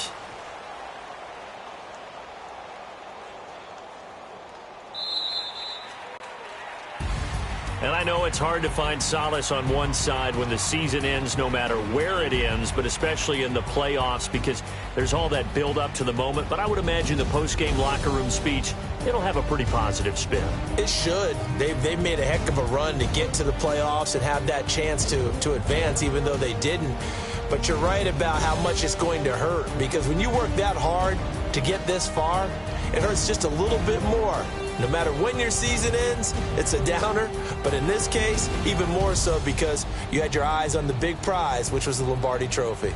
And I know it's hard to find solace on one side when the season ends, no matter where it ends, but especially in the playoffs because there's all that build up to the moment. But I would imagine the post-game locker room speech, it'll have a pretty positive spin. It should. They've made a heck of a run to get to the playoffs and have that chance to advance, even though they didn't. But you're right about how much it's going to hurt because when you work that hard to get this far, it hurts just a little bit more. No matter when your season ends, it's a downer. But in this case, even more so because you had your eyes on the big prize, which was the Lombardi Trophy.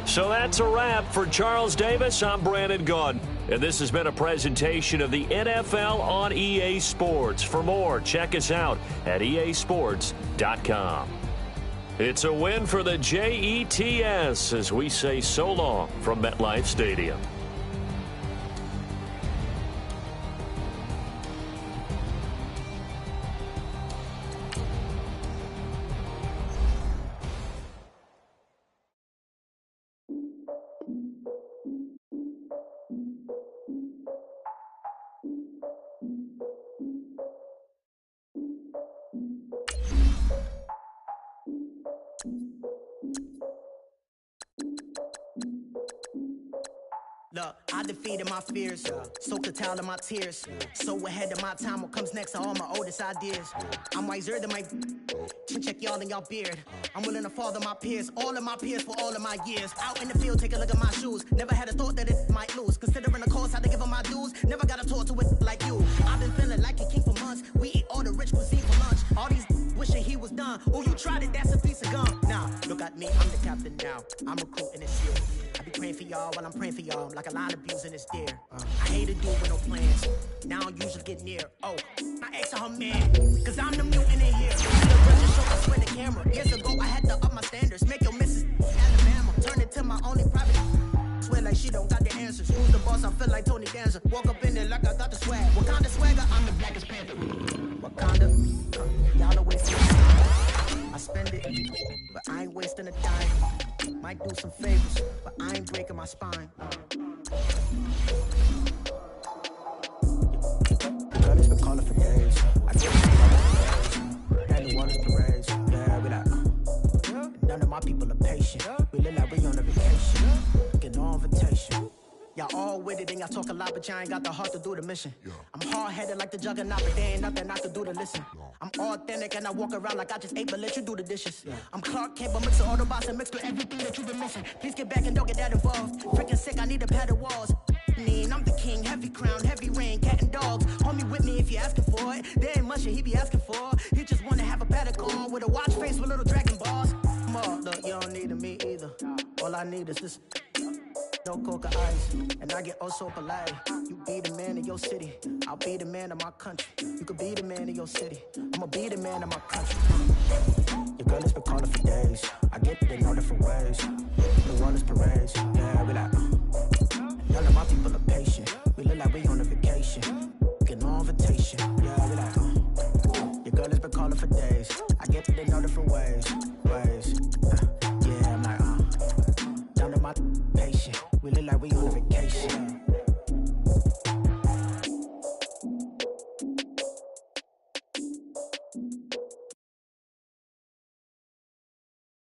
So that's a wrap for Charles Davis. I'm Brandon Gaudin. And this has been a presentation of the NFL on EA Sports. For more, check us out at easports.com. It's a win for the Jets as we say so long from MetLife Stadium. Look, I defeated my fears, soaked a towel in my tears. So ahead of my time, what comes next are all my oldest ideas. I'm wiser than my check y'all in y'all beard. I'm willing to father my peers, all of my peers for all of my years. Out in the field, take a look at my shoes. Never had a thought that it might lose. Considering the cost, had to give them my dues. Never got a talk to it like you. I've been feeling like a king for months. We eat all the rich cuisine for lunch. All these wishing he was done. Oh, you tried it, that's a piece of gum. Now, look at me, I'm the captain now. I'm recruiting this year. I be praying for y'all while I'm praying for y'all. Like a line of abusing this deer. I hate a dude with no plans. Now I usually get near. Oh, I ex her man. Cause I'm the mutant in here. The judge just showed us with the camera. Years ago, I had to up my standards. Make your missus Alabama. Turn it to my only private. Swear like she don't got the answers. Who's the boss? I feel like Tony Danza. Walk up in there like I got the swag. What kind of swagger? I'm the blackest panther. Wakanda. Y'all are wasting time. I spend it, but I ain't wasting a dime. Might do some favors, but I ain't breaking my spine. Girl, it's been calling for days. I get it. And the water's parades. Yeah, we like, none of my people are patient. We look like we on a vacation. Get no invitation. Y'all all with it and y'all talk a lot, but y'all ain't got the heart to do the mission. I'm hard-headed like the juggernaut, but there ain't nothing I can do to listen. I'm authentic and I walk around like I just ate, but let you do the dishes. I'm Clark Kent, but mix the Autobots and mix with everything that you've been missing. Please get back and don't get that involved. Freaking sick, I need a padded walls. I'm the king, heavy crown, heavy rain, cat and dogs. Homie with me if you're asking for it. There ain't much that he be asking for. He just wanna have a paddock on with a watch face with little dragon balls. Look, you don't need me either. All I need is this. No coca ice, and I get oh so polite. You be the man of your city, I'll be the man of my country. You could be the man of your city, I'ma be the man of my country. Your girl has been calling for days. I get it in all different ways. The one is parades, yeah, we like. None of my people are patient. We look like we on a vacation. Get no invitation, yeah, we like. Your girl has been calling for days. I get it in all different ways. Yeah, I'm like, none of my patient. We look like we on